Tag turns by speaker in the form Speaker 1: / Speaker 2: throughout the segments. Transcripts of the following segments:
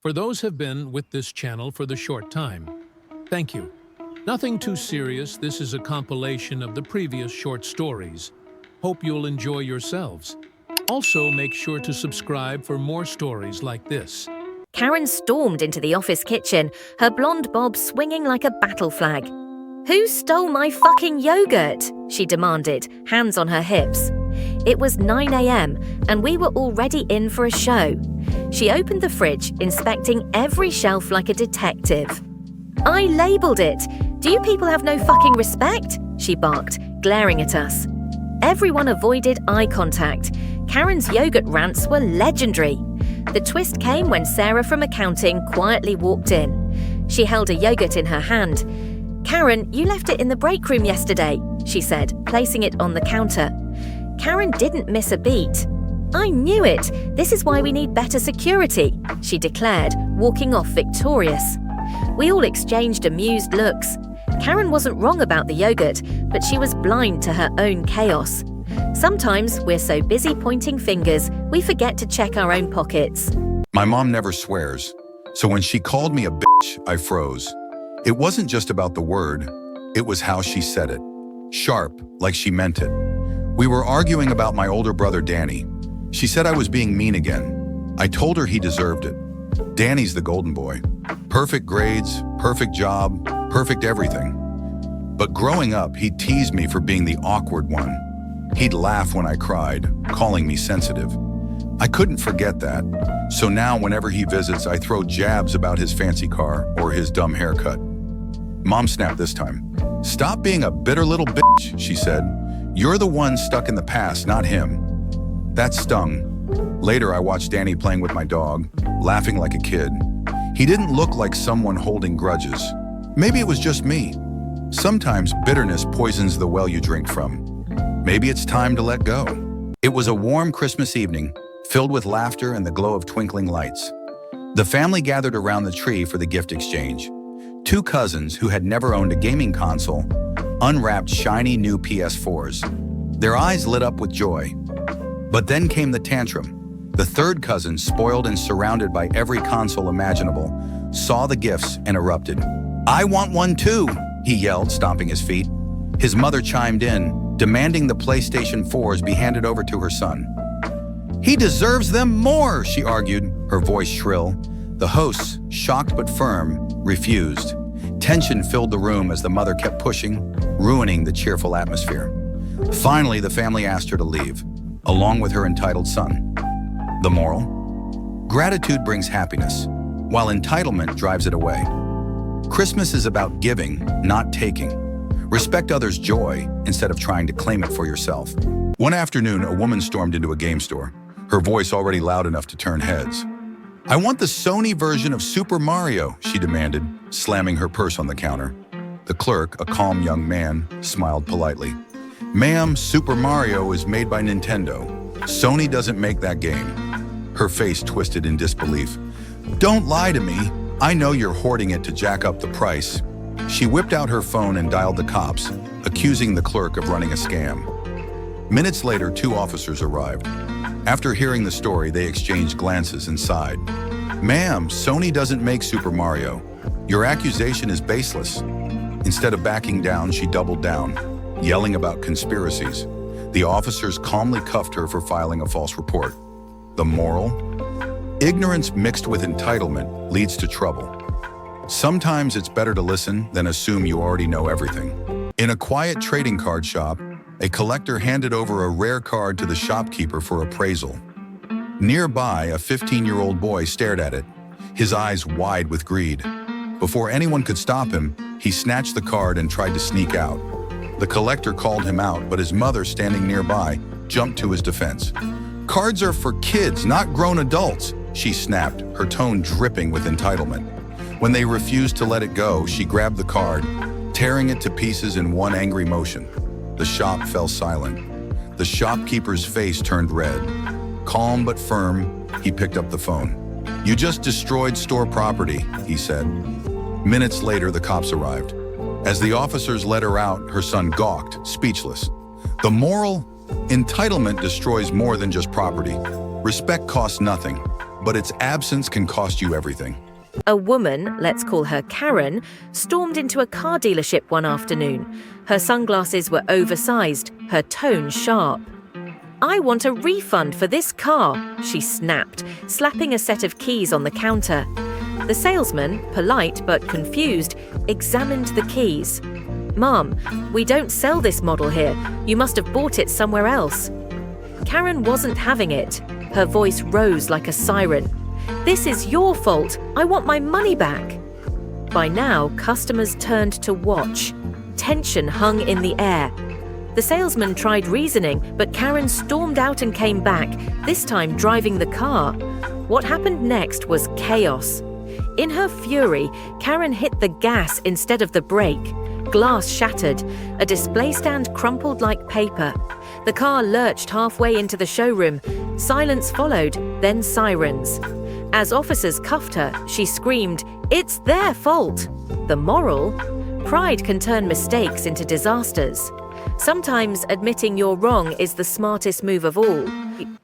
Speaker 1: For those have been with this channel for the short time, thank you. Nothing too serious, this is a compilation of the previous short stories. Hope you'll enjoy yourselves. Also, make sure to subscribe for more stories like this.
Speaker 2: Karen stormed into the office kitchen, her blonde bob swinging like a battle flag. "Who stole my fucking yogurt?" she demanded, hands on her hips. It was 9 a.m. and we were already in for a show. She opened the fridge, inspecting every shelf like a detective. "I labelled it. Do you people have no fucking respect?" she barked, glaring at us. Everyone avoided eye contact. Karen's yogurt rants were legendary. The twist came when Sarah from accounting quietly walked in. She held a yogurt in her hand. "Karen, you left it in the break room yesterday," she said, placing it on the counter. Karen didn't miss a beat. "I knew it. This is why we need better security," she declared, walking off victorious. We all exchanged amused looks. Karen wasn't wrong about the yogurt, but she was blind to her own chaos. Sometimes we're so busy pointing fingers, we forget to check our own pockets.
Speaker 3: My mom never swears, so when she called me a bitch, I froze. It wasn't just about the word, it was how she said it. Sharp, like she meant it. We were arguing about my older brother Danny. She said I was being mean again. I told her he deserved it. Danny's the golden boy. Perfect grades, perfect job, perfect everything. But growing up, he teased me for being the awkward one. He'd laugh when I cried, calling me sensitive. I couldn't forget that. So now whenever he visits, I throw jabs about his fancy car or his dumb haircut. Mom snapped this time. "Stop being a bitter little bitch," she said. "You're the one stuck in the past, not him." That stung. Later, I watched Danny playing with my dog, laughing like a kid. He didn't look like someone holding grudges. Maybe it was just me. Sometimes bitterness poisons the well you drink from. Maybe it's time to let go. It was a warm Christmas evening, filled with laughter and the glow of twinkling lights. The family gathered around the tree for the gift exchange. Two cousins who had never owned a gaming console unwrapped shiny new PS4s. Their eyes lit up with joy. But then came the tantrum. The third cousin, spoiled and surrounded by every console imaginable, saw the gifts and erupted. "I want one too," he yelled, stomping his feet. His mother chimed in, demanding the PlayStation 4s be handed over to her son. "He deserves them more," she argued, her voice shrill. The hosts, shocked but firm, refused. Tension filled the room as the mother kept pushing, ruining the cheerful atmosphere. Finally, the family asked her to leave, along with her entitled son. The moral? Gratitude brings happiness, while entitlement drives it away. Christmas is about giving, not taking. Respect others' joy instead of trying to claim it for yourself. One afternoon, a woman stormed into a game store, her voice already loud enough to turn heads. "I want the Sony version of Super Mario," she demanded, slamming her purse on the counter. The clerk, a calm young man, smiled politely. "Ma'am, Super Mario is made by Nintendo. Sony doesn't make that game." Her face twisted in disbelief. "Don't lie to me. I know you're hoarding it to jack up the price." She whipped out her phone and dialed the cops, accusing the clerk of running a scam. Minutes later, two officers arrived. After hearing the story, they exchanged glances and sighed. "Ma'am, Sony doesn't make Super Mario. Your accusation is baseless." Instead of backing down, she doubled down, yelling about conspiracies. The officers calmly cuffed her for filing a false report. The moral? Ignorance mixed with entitlement leads to trouble. Sometimes it's better to listen than assume you already know everything. In a quiet trading card shop, a collector handed over a rare card to the shopkeeper for appraisal. Nearby, a 15-year-old boy stared at it, his eyes wide with greed. Before anyone could stop him, he snatched the card and tried to sneak out. The collector called him out, but his mother, standing nearby, jumped to his defense. "Cards are for kids, not grown adults," she snapped, her tone dripping with entitlement. When they refused to let it go, she grabbed the card, tearing it to pieces in one angry motion. The shop fell silent. The shopkeeper's face turned red. Calm but firm, he picked up the phone. "You just destroyed store property," he said. Minutes later, the cops arrived. As the officers led her out, her son gawked, speechless. The moral? Entitlement destroys more than just property. Respect costs nothing. but its absence can cost you everything.
Speaker 2: A woman, let's call her Karen, stormed into a car dealership one afternoon. Her sunglasses were oversized, her tone sharp. "I want a refund for this car," she snapped, slapping a set of keys on the counter. The salesman, polite but confused, examined the keys. "Ma'am, we don't sell this model here. You must have bought it somewhere else." Karen wasn't having it. Her voice rose like a siren. "This is your fault. I want my money back." By now, customers turned to watch. Tension hung in the air. The salesman tried reasoning, but Karen stormed out and came back, this time driving the car. What happened next was chaos. In her fury, Karen hit the gas instead of the brake. Glass shattered. A display stand crumpled like paper. The car lurched halfway into the showroom. Silence followed, then sirens. As officers cuffed her, she screamed, "It's their fault!" The moral? Pride can turn mistakes into disasters. Sometimes admitting you're wrong is the smartest move of all.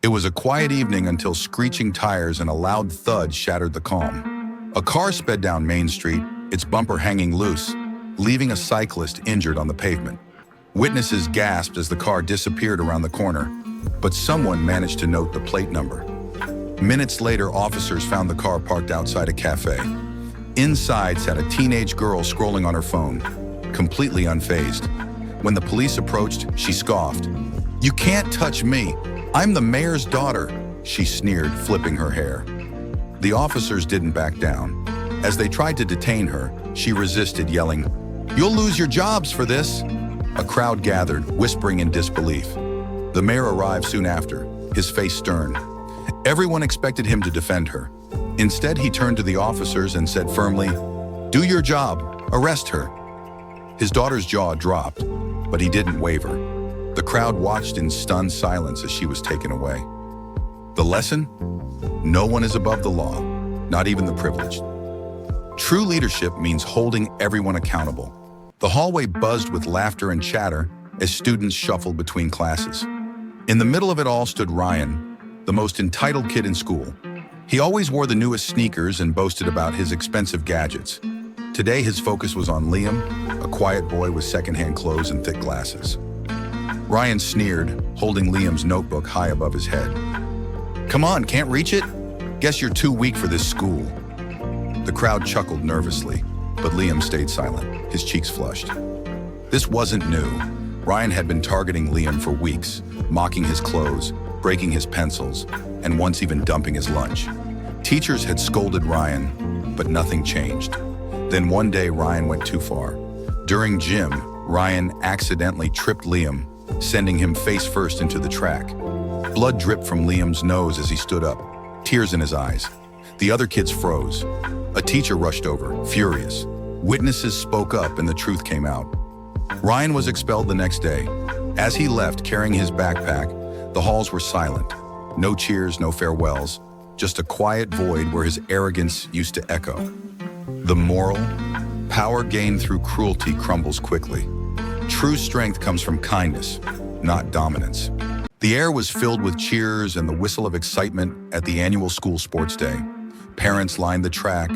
Speaker 3: It was a quiet evening until screeching tires and a loud thud shattered the calm. A car sped down Main Street, its bumper hanging loose, leaving a cyclist injured on the pavement. Witnesses gasped as the car disappeared around the corner, but someone managed to note the plate number. Minutes later, officers found the car parked outside a cafe. Inside sat a teenage girl scrolling on her phone, completely unfazed. When the police approached, she scoffed. "You can't touch me. I'm the mayor's daughter," she sneered, flipping her hair. The officers didn't back down. As they tried to detain her, she resisted, yelling, "You'll lose your jobs for this." A crowd gathered, whispering in disbelief. The mayor arrived soon after, his face stern. Everyone expected him to defend her. Instead, he turned to the officers and said firmly, "Do your job. Arrest her." His daughter's jaw dropped, but he didn't waver. The crowd watched in stunned silence as she was taken away. The lesson? No one is above the law, not even the privileged. True leadership means holding everyone accountable. The hallway buzzed with laughter and chatter as students shuffled between classes. In the middle of it all stood Ryan, the most entitled kid in school. He always wore the newest sneakers and boasted about his expensive gadgets. Today, his focus was on Liam, a quiet boy with secondhand clothes and thick glasses. Ryan sneered, holding Liam's notebook high above his head. "Come on, can't reach it? Guess you're too weak for this school." The crowd chuckled nervously, but Liam stayed silent, his cheeks flushed. This wasn't new. Ryan had been targeting Liam for weeks, mocking his clothes, breaking his pencils, and once even dumping his lunch. Teachers had scolded Ryan, but nothing changed. Then one day, Ryan went too far. During gym, Ryan accidentally tripped Liam, sending him face first into the track. Blood dripped from Liam's nose as he stood up, tears in his eyes. The other kids froze. A teacher rushed over, furious. Witnesses spoke up and the truth came out. Ryan was expelled the next day. As he left carrying his backpack, the halls were silent. No cheers, no farewells, just a quiet void where his arrogance used to echo. The moral? Power gained through cruelty crumbles quickly. True strength comes from kindness, not dominance. The air was filled with cheers and the whistle of excitement at the annual school sports day. Parents lined the track,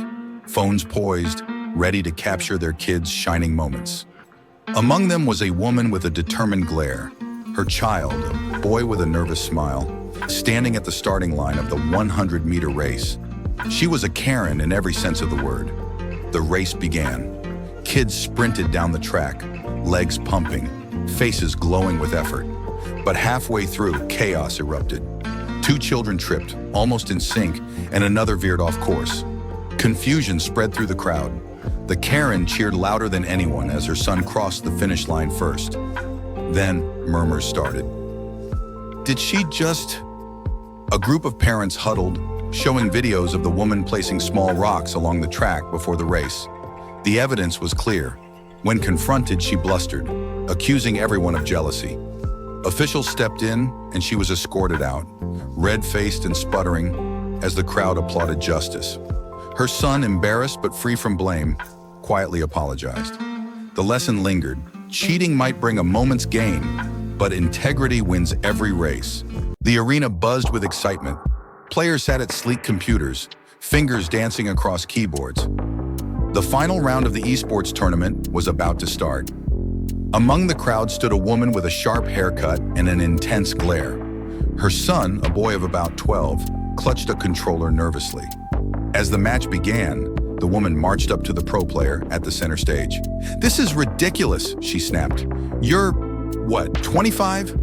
Speaker 3: phones poised, ready to capture their kids' shining moments. Among them was a woman with a determined glare, her child, a boy with a nervous smile, standing at the starting line of the 100-meter race. She was a Karen in every sense of the word. The race began. Kids sprinted down the track, legs pumping, faces glowing with effort. But halfway through, chaos erupted. 2 children tripped, almost in sync, and another veered off course. Confusion spread through the crowd. The Karen cheered louder than anyone as her son crossed the finish line first. Then, murmurs started. Did she just... A group of parents huddled, showing videos of the woman placing small rocks along the track before the race. The evidence was clear. When confronted, she blustered, accusing everyone of jealousy. Officials stepped in, and she was escorted out, red-faced and sputtering, as the crowd applauded justice. Her son, embarrassed but free from blame, quietly apologized. The lesson lingered. Cheating might bring a moment's gain, but integrity wins every race. The arena buzzed with excitement. Players sat at sleek computers, fingers dancing across keyboards. The final round of the esports tournament was about to start. Among the crowd stood a woman with a sharp haircut and an intense glare. Her son, a boy of about 12, clutched a controller nervously. As the match began, the woman marched up to the pro player at the center stage. "This is ridiculous," she snapped. "You're, what, 25?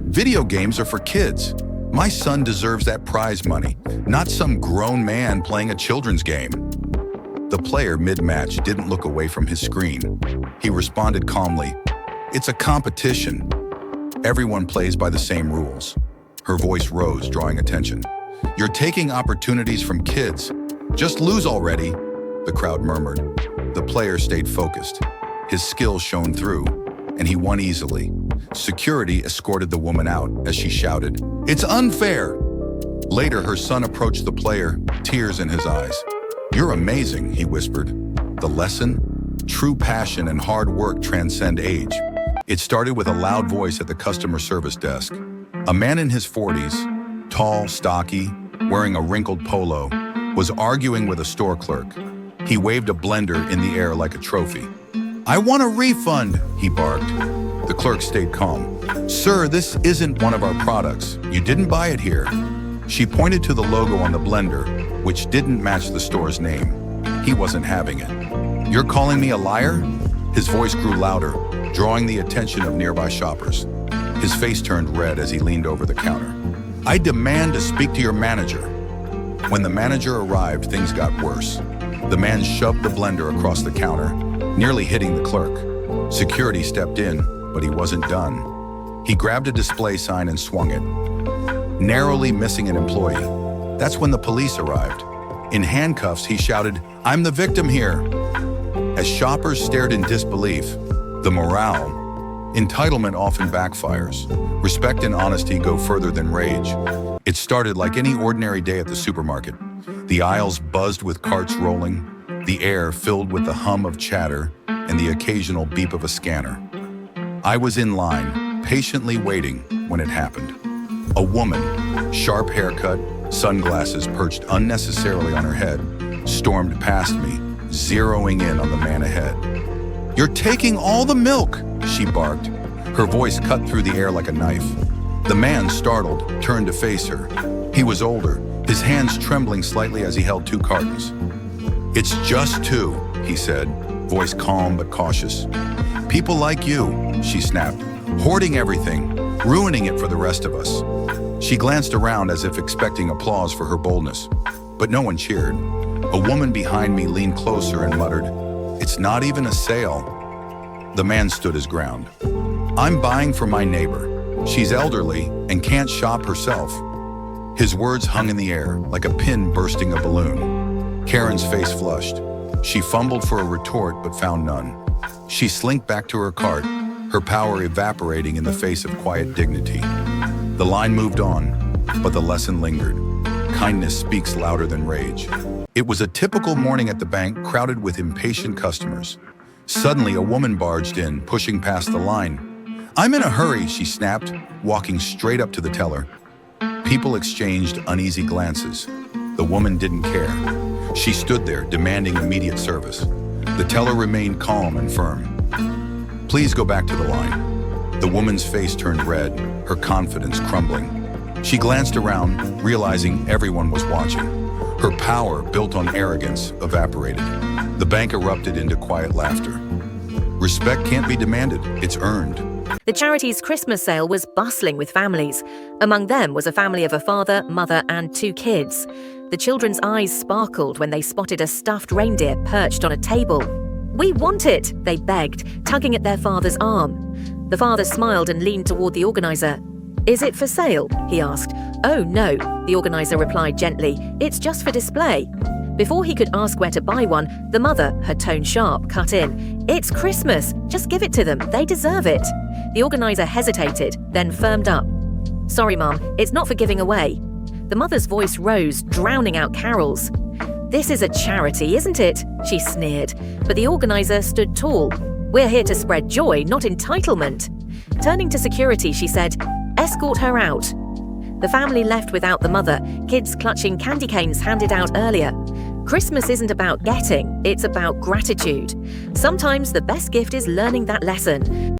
Speaker 3: Video games are for kids. My son deserves that prize money, not some grown man playing a children's game." The player mid-match didn't look away from his screen. He responded calmly, "It's a competition. Everyone plays by the same rules." Her voice rose, drawing attention. "You're taking opportunities from kids. Just lose already," the crowd murmured. The player stayed focused. His skills shone through, and he won easily. Security escorted the woman out as she shouted, "It's unfair!" Later, her son approached the player, tears in his eyes. "You're amazing," he whispered. The lesson? True passion and hard work transcend age. It started with a loud voice at the customer service desk. A man in his 40s, tall, stocky, wearing a wrinkled polo, was arguing with a store clerk. He waved a blender in the air like a trophy. "I want a refund," he barked. The clerk stayed calm. "Sir, this isn't one of our products. You didn't buy it here." She pointed to the logo on the blender, which didn't match the store's name. He wasn't having it. "You're calling me a liar?" His voice grew louder, drawing the attention of nearby shoppers. His face turned red as he leaned over the counter. "I demand to speak to your manager." When the manager arrived, things got worse. The man shoved the blender across the counter, nearly hitting the clerk. Security stepped in, but he wasn't done. He grabbed a display sign and swung it, narrowly missing an employee. That's when the police arrived. In handcuffs, he shouted, "I'm the victim here." As shoppers stared in disbelief, the morale, entitlement often backfires. Respect and honesty go further than rage. It started like any ordinary day at the supermarket. The aisles buzzed with carts rolling, the air filled with the hum of chatter and the occasional beep of a scanner. I was in line, patiently waiting when it happened. A woman, sharp haircut, sunglasses perched unnecessarily on her head, stormed past me, zeroing in on the man ahead. "You're taking all the milk," she barked. Her voice cut through the air like a knife. The man, startled, turned to face her. He was older, his hands trembling slightly as he held 2 cartons. "It's just 2, he said, voice calm but cautious. "People like you," she snapped, "hoarding everything, ruining it for the rest of us." She glanced around as if expecting applause for her boldness, but no one cheered. A woman behind me leaned closer and muttered, "It's not even a sale." The man stood his ground. "I'm buying for my neighbor. She's elderly and can't shop herself." His words hung in the air like a pin bursting a balloon. Karen's face flushed. She fumbled for a retort but found none. She slinked back to her cart, her power evaporating in the face of quiet dignity. The line moved on, but the lesson lingered. Kindness speaks louder than rage. It was a typical morning at the bank, crowded with impatient customers. Suddenly, a woman barged in, pushing past the line. "I'm in a hurry," she snapped, walking straight up to the teller. People exchanged uneasy glances. The woman didn't care. She stood there, demanding immediate service. The teller remained calm and firm. "Please go back to the line." The woman's face turned red, her confidence crumbling. She glanced around, realizing everyone was watching. Her power, built on arrogance, evaporated. The bank erupted into quiet laughter. Respect can't be demanded, it's earned.
Speaker 2: The charity's Christmas sale was bustling with families. Among them was a family of a father, mother, and 2 kids. The children's eyes sparkled when they spotted a stuffed reindeer perched on a table. "We want it," they begged, tugging at their father's arm. The father smiled and leaned toward the organizer. "Is it for sale?" he asked. "Oh, no," the organizer replied gently. "It's just for display." Before he could ask where to buy one, the mother, her tone sharp, cut in. "It's Christmas. Just give it to them. They deserve it." The organizer hesitated, then firmed up. "Sorry, Mum, it's not for giving away." The mother's voice rose, drowning out carols. "This is a charity, isn't it?" she sneered. But the organizer stood tall. "We're here to spread joy, not entitlement." Turning to security, she said, "Escort her out." The family left without the mother, kids clutching candy canes handed out earlier. Christmas isn't about getting, it's about gratitude. Sometimes the best gift is learning that lesson.